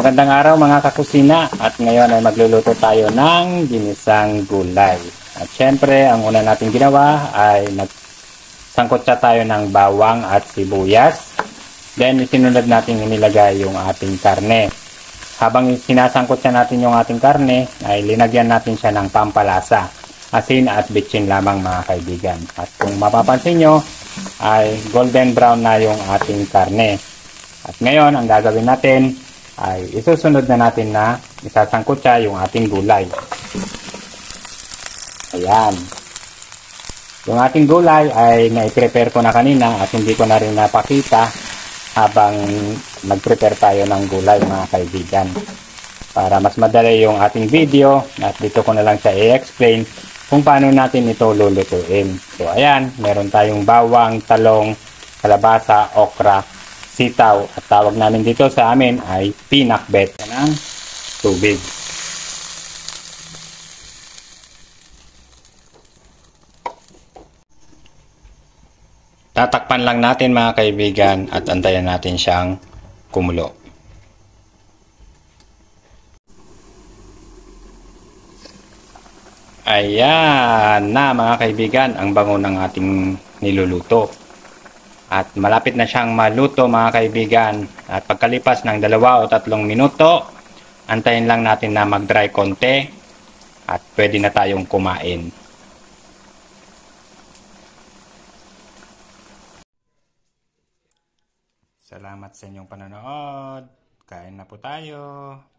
Magandang araw mga kakusina, at ngayon ay magluluto tayo ng ginisang gulay. At syempre, ang una natin ginawa ay nagsangkotsa tayo ng bawang at sibuyas. Then isinunod natin inilagay yung ating karne. Habang sinasangkotsa natin yung ating karne, ay linagyan natin siya ng pampalasa, asin at bitchin lamang mga kaibigan. At kung mapapansin nyo, ay golden brown na yung ating karne. At ngayon, ang gagawin natin ay isusunod na natin na isasangkutsa yung ating gulay. Ayan. Yung ating gulay ay na-prepare ko na kanina at hindi ko na rin napakita habang nag-prepare tayo ng gulay mga kaibigan. Para mas madali yung ating video at dito ko na lang siya i-explain kung paano natin ito lulutuin. So ayan, meron tayong bawang, talong, kalabasa, okra, sitaw, at tawag namin dito sa amin ay pinakbet ng tubig. Tatakpan lang natin mga kaibigan at antayan natin siyang kumulo. Ayan na mga kaibigan ang bango ng ating niluluto. At malapit na siyang maluto mga kaibigan. At pagkalipas ng 2 o 3 minuto, antayin lang natin na mag-dry konti at pwede na tayong kumain. Salamat sa inyong panonood. Kain na po tayo.